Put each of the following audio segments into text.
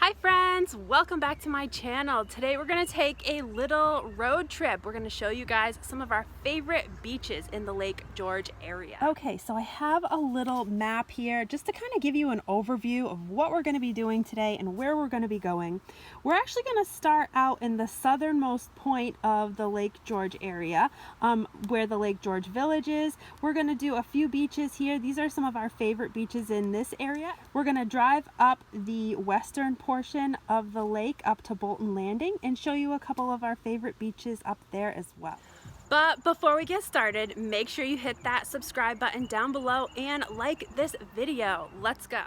Hi friends, welcome back to my channel. Today we're going to take a little road trip. We're going to show you guys some of our favorite beaches in the Lake George area. Okay, so I have a little map here just to kind of give you an overview of what we're going to be doing today and where we're going to be going. We're actually going to start out in the southernmost point of the Lake George area, where the Lake George Village is. We're going to do a few beaches here. These are some of our favorite beaches in this area. We're going to drive up the western portion of the lake up to Bolton Landing and show you a couple of our favorite beaches up there as well. But before we get started, make sure you hit that subscribe button down below and like this video. Let's go.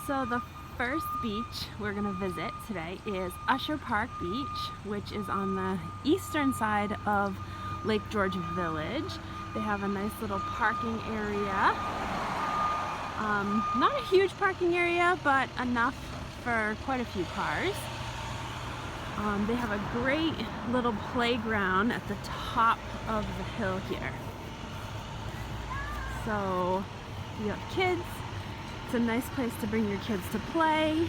So the first beach we're going to visit today is Usher Park Beach, which is on the eastern side of Lake George Village. They have a nice little parking area. Not a huge parking area, but enough for quite a few cars. They have a great little playground at the top of the hill here. So if you have kids, it's a nice place to bring your kids to play,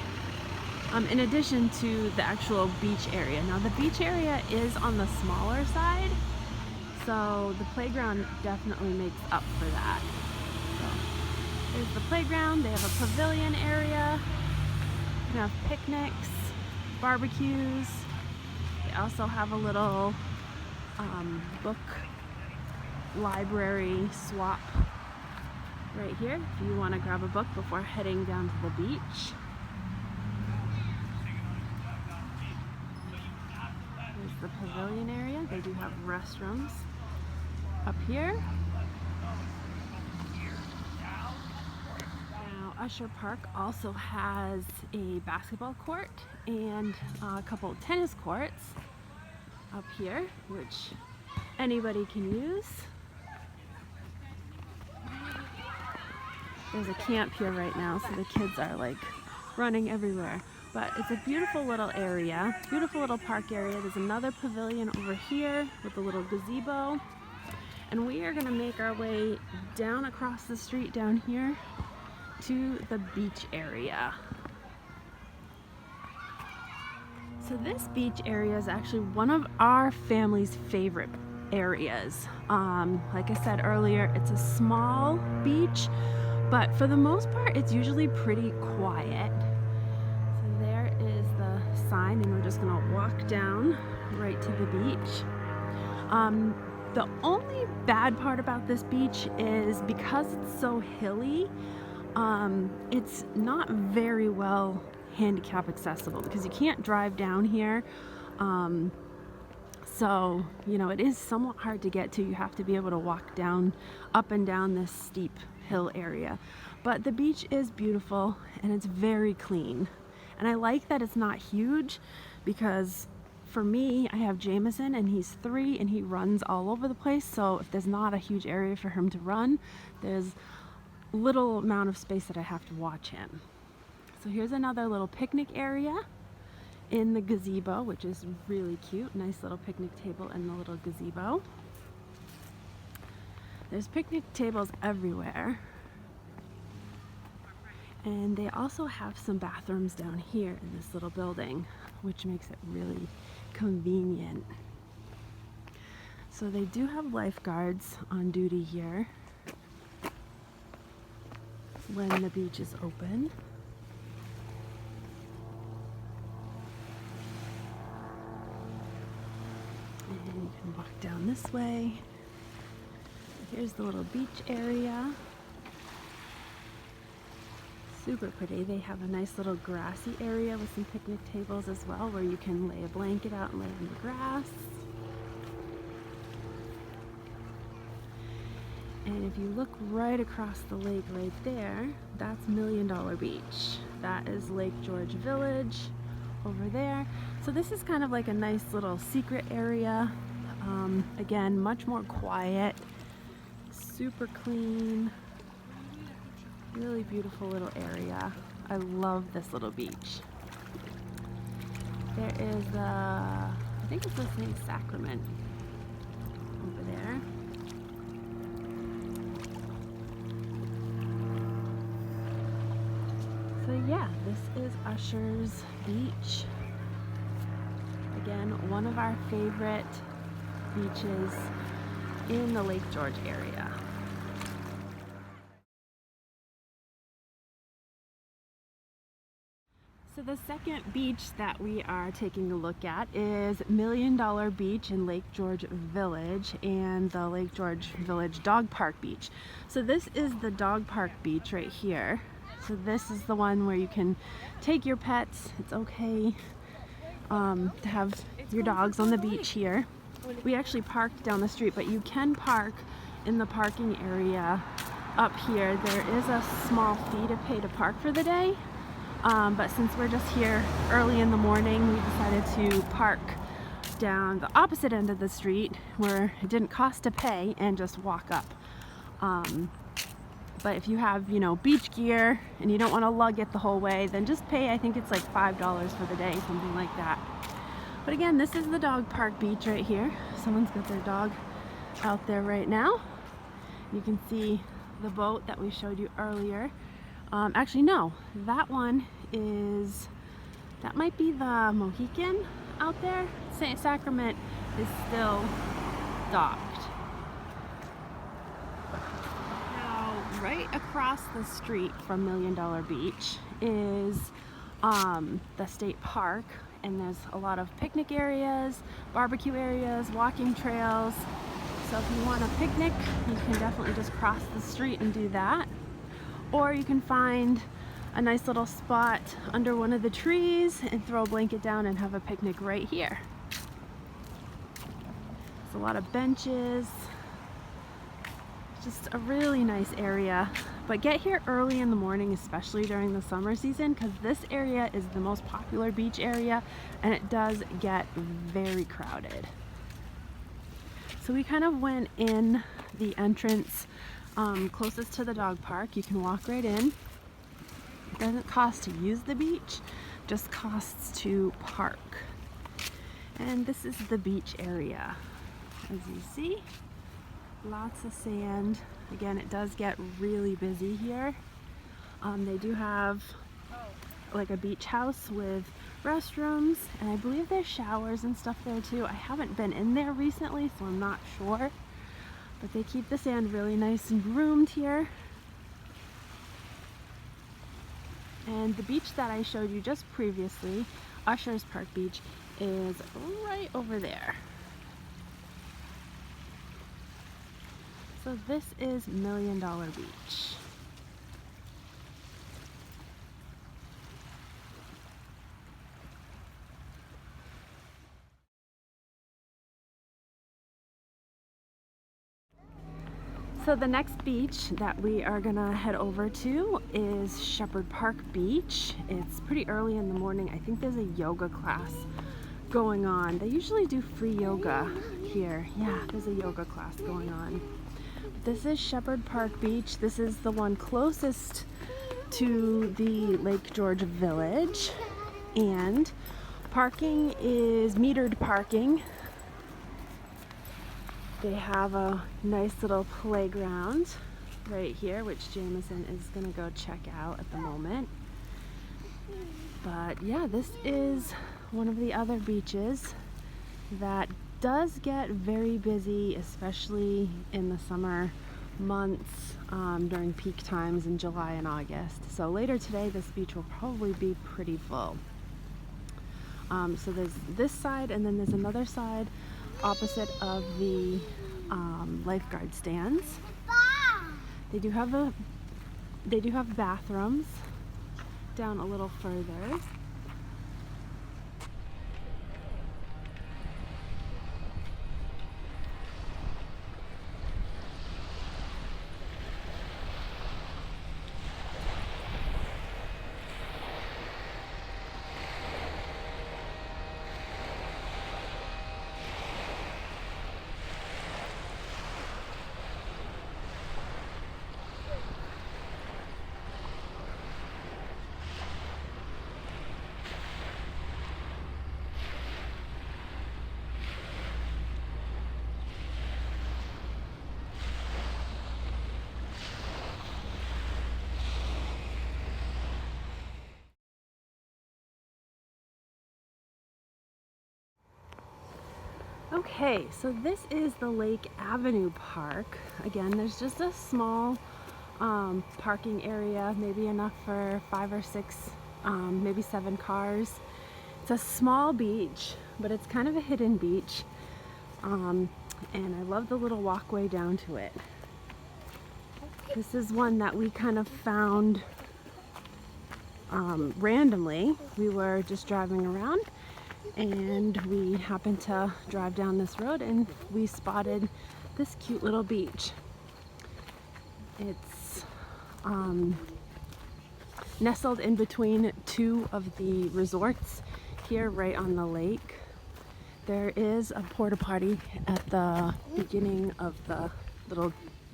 in addition to the actual beach area. Now the beach area is on the smaller side, so the playground definitely makes up for that. So there's the playground. They have a pavilion area. You can have picnics, barbecues. They also have a little book library swap right here if you want to grab a book before heading down to the beach. There's the pavilion area. They do have restrooms up here. Now Usher Park also has a basketball court and a couple of tennis courts up here, which anybody can use. There's a camp here right now, so the kids are like running everywhere. But it's a beautiful little area, beautiful little park area. There's another pavilion over here with a little gazebo. And we are going to make our way down across the street down here to the beach area. So this beach area is actually one of our family's favorite areas. Like I said earlier, it's a small beach, but for the most part, it's usually pretty quiet. So there is the sign, and we're just going to walk down right to the beach. The only bad part about this beach is because it's so hilly, it's not very well handicap accessible because you can't drive down here. So, you know, it is somewhat hard to get to. You have to be able to walk down, up and down this steep hill area. But the beach is beautiful and it's very clean. And I like that it's not huge because for me, I have Jameson and he's 3 and he runs all over the place. So if there's not a huge area for him to run, there's little amount of space that I have to watch him. So here's another little picnic area in the gazebo, which is really cute. Nice little picnic table in the little gazebo. There's picnic tables everywhere. And they also have some bathrooms down here in this little building, which makes it really convenient. So they do have lifeguards on duty here when the beach is open. And you can walk down this way. Here's the little beach area. Super pretty. They have a nice little grassy area with some picnic tables as well, where you can lay a blanket out and lay on the grass. And if you look right across the lake right there, that's $1 Million Beach. That is Lake George Village over there. So this is kind of like a nice little secret area. Again, much more quiet, super clean. Really beautiful little area. I love this little beach. There is I think it's the St. Sacrament over there. yeah, this is Usher's beach. Again, one of our favorite beaches in the Lake George area. So the second beach that we are taking a look at is $1 Million Beach in Lake George Village and the Lake George Village Dog Park Beach. So this is the dog park beach right here. So this is the one where you can take your pets. It's okay to have your dogs on the beach here. We actually parked down the street, but you can park in the parking area up here. There is a small fee to pay to park for the day. But since we're just here early in the morning, we decided to park down the opposite end of the street where it didn't cost to pay and just walk up. But if you have, you know, beach gear and you don't want to lug it the whole way, then just pay, I think it's like $5 for the day, something like that. But again, this is the dog park beach right here. Someone's got their dog out there right now. You can see the boat that we showed you earlier. Actually, no, that one is, that might be the Mohican out there. St. Sacrament is still docked. Now, right across the street from $1 Million Beach is the state park, and there's a lot of picnic areas, barbecue areas, walking trails. So if you want a picnic, you can definitely just cross the street and do that. Or you can find a nice little spot under one of the trees and throw a blanket down and have a picnic right here. There's a lot of benches. Just a really nice area. But get here early in the morning, especially during the summer season, because this area is the most popular beach area and it does get very crowded. So we kind of went in the entrance closest to the dog park. You can walk right in. It doesn't cost to use the beach, just costs to park. And this is the beach area. As you see, lots of sand. Again, it does get really busy here. They do have like a beach house with restrooms, and I believe there's showers and stuff there too. I haven't been in there recently, so I'm not sure. But they keep the sand really nice and groomed here. And the beach that I showed you just previously, Usher's Park Beach, is right over there. So this is $1 Million Beach. So the next beach that we are gonna head over to is Shepard Park Beach. It's pretty early in the morning. I think there's a yoga class going on. They usually do free yoga here. Yeah, there's a yoga class going on. This is Shepard Park Beach. This is the one closest to the Lake George Village. And parking is metered parking. They have a nice little playground right here, which Jameson is gonna go check out at the moment. But yeah, this is one of the other beaches that does get very busy, especially in the summer months during peak times in July and August. So later today, this beach will probably be pretty full. So there's this side, and then there's another side opposite of the lifeguard stands. They do have bathrooms down a little further. Okay, so this is the Lake Avenue Park. Again, there's just a small parking area, maybe enough for 5 or 6, maybe 7 cars. It's a small beach, but it's kind of a hidden beach. And I love the little walkway down to it. This is one that we kind of found randomly. We were just driving around and we happened to drive down this road and we spotted this cute little beach. It's nestled in between 2 of the resorts here right on the lake. There is a porta potty at the beginning of the little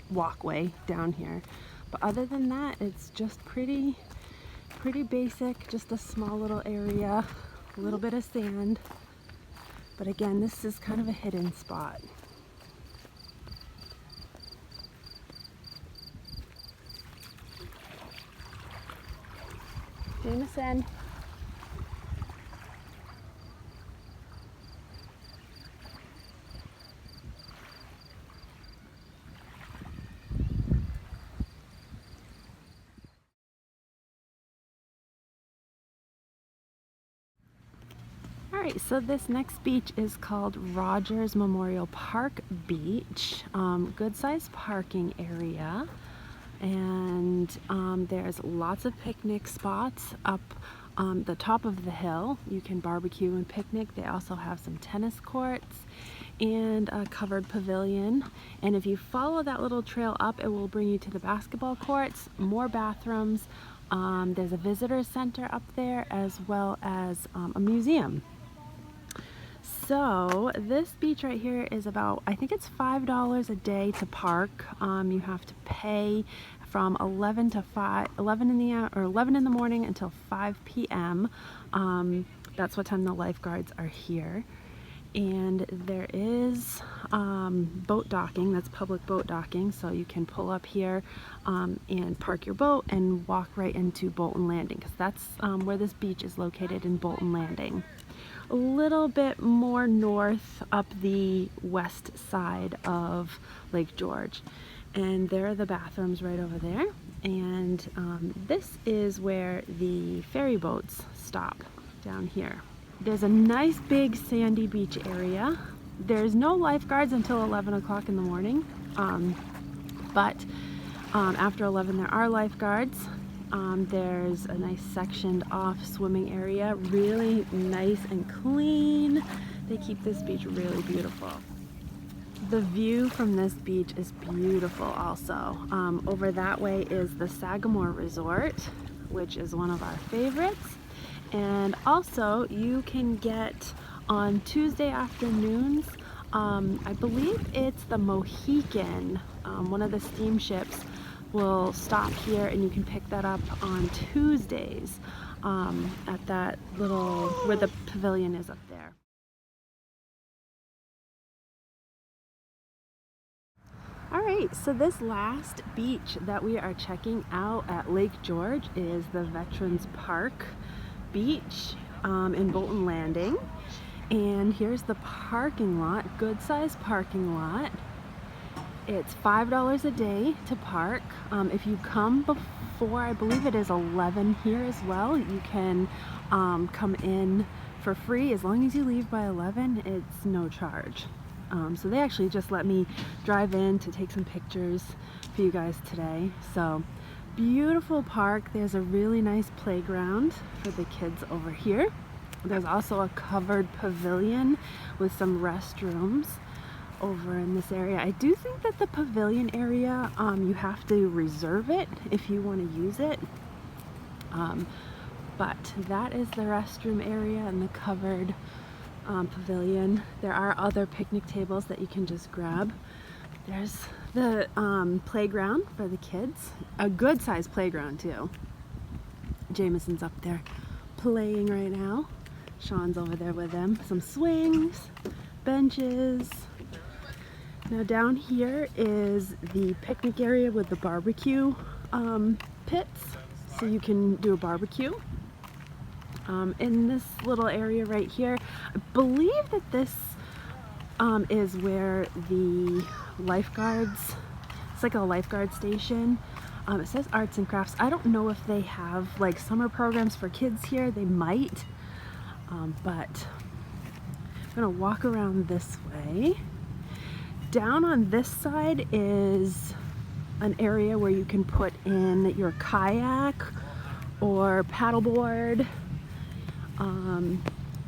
walkway down here, but other than that it's just pretty basic, just a small little area, a little bit of sand, but again, this is kind of a hidden spot. Jameson. Alright, so this next beach is called Rogers Memorial Park Beach. Good sized parking area, and there's lots of picnic spots up the top of the hill. You can barbecue and picnic. They also have some tennis courts and a covered pavilion, and if you follow that little trail up, it will bring you to the basketball courts, more bathrooms. There's a visitor center up there, as well as a museum. So this beach right here is about, I think it's $5 a day to park. You have to pay from 11 in the morning until 5 p.m. That's what time the lifeguards are here. And there is boat docking. That's public boat docking, so you can pull up here and park your boat and walk right into Bolton Landing, because that's where this beach is located, in Bolton Landing. A little bit more north up the west side of Lake George, and there are the bathrooms right over there, and this is where the ferry boats stop down here. There's a nice big sandy beach area. There's no lifeguards until 11 o'clock in the morning, but after 11 there are lifeguards. There's a nice sectioned off swimming area, really nice and clean. They keep this beach really beautiful. The view from this beach is beautiful also. Over that way is the Sagamore Resort, which is one of our favorites. And also you can get on Tuesday afternoons, I believe it's the Mohican, one of the steamships will stop here, and you can pick that up on Tuesdays at that little, where the pavilion is up there. Alright, so this last beach that we are checking out at Lake George is the Veterans Park Beach in Bolton Landing. And here's the parking lot, good sized parking lot. It's $5 a day to park. If you come before, I believe it is 11 here as well, you can come in for free. As long as you leave by 11, it's no charge. So they actually just let me drive in to take some pictures for you guys today. So beautiful park. There's a really nice playground for the kids over here. There's also a covered pavilion with some restrooms over in this area. I do think that the pavilion area, you have to reserve it if you want to use it. But that is the restroom area and the covered pavilion. There are other picnic tables that you can just grab. There's the playground for the kids, a good sized playground too. Jameson's up there playing right now. Sean's over there with him. Some swings, benches. Now down here is the picnic area with the barbecue pits, so you can do a barbecue. In this little area right here, I believe that this is where the lifeguards, it's like a lifeguard station. It says arts and crafts. I don't know if they have like summer programs for kids here. They might, but I'm gonna walk around this way. Down on this side is an area where you can put in your kayak or paddleboard. Down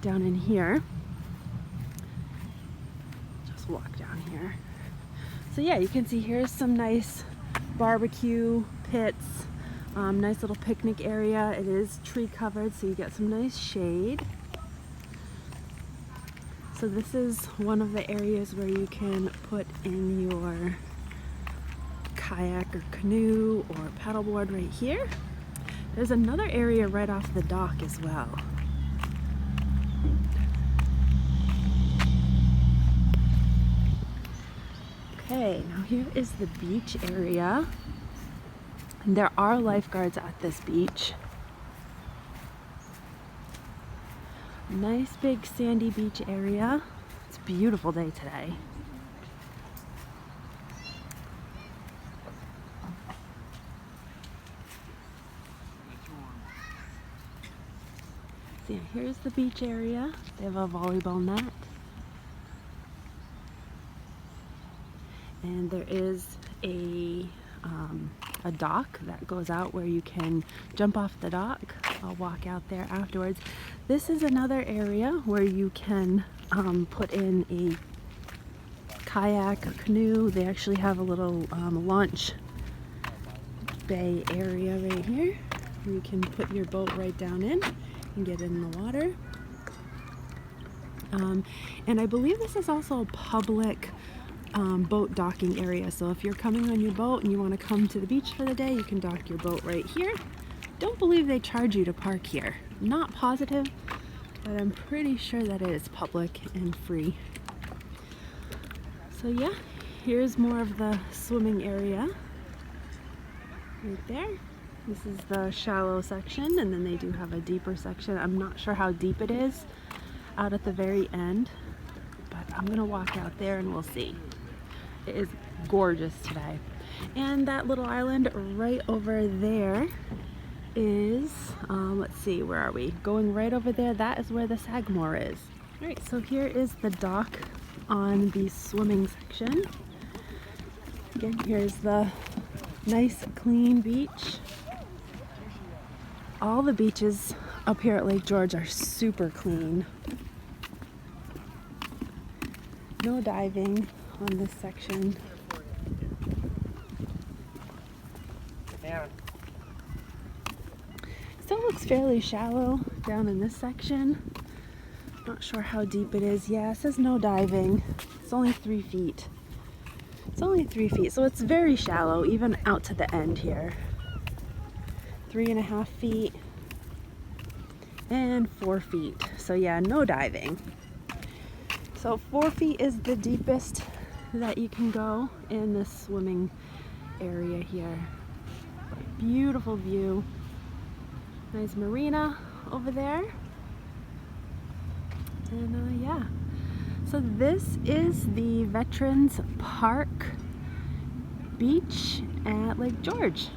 in here. Just walk down here. So yeah, you can see here's some nice barbecue pits, nice little picnic area. It is tree covered, so you get some nice shade. So this is one of the areas where you can put in your kayak or canoe or paddleboard right here. There's another area right off the dock as well. Okay, now here is the beach area. And there are lifeguards at this beach. Nice big sandy beach area. It's a beautiful day today. So yeah, here's the beach area. They have a volleyball net. And there is a dock that goes out where you can jump off the dock. I'll walk out there afterwards. This is another area where you can put in a kayak or canoe. They actually have a little launch bay area right here. You can put your boat right down in and get in the water. And I believe this is also a public boat docking area, so if you're coming on your boat and you want to come to the beach for the day, you can dock your boat right here. Don't believe they charge you to park here. Not positive, but I'm pretty sure that it is public and free. So yeah, here's more of the swimming area right there. This is the shallow section, and then they do have a deeper section. I'm not sure how deep it is out at the very end, but I'm gonna walk out there and we'll see. It is gorgeous today. And that little island right over there is, let's see, where are we? Going right over there, that is where the Sagamore is. All right, so here is the dock on the swimming section. Again, here's the nice clean beach. All the beaches up here at Lake George are super clean. No diving on this section. Still looks fairly shallow down in this section. Not sure how deep it is. Yeah, it says no diving. It's only 3 feet. It's only 3 feet, so it's very shallow, even out to the end here. 3.5 feet and 4 feet. So yeah, no diving. So 4 feet is the deepest that you can go in this swimming area here. Beautiful view. Nice marina over there. And yeah. So this is the Veterans Park beach at Lake George.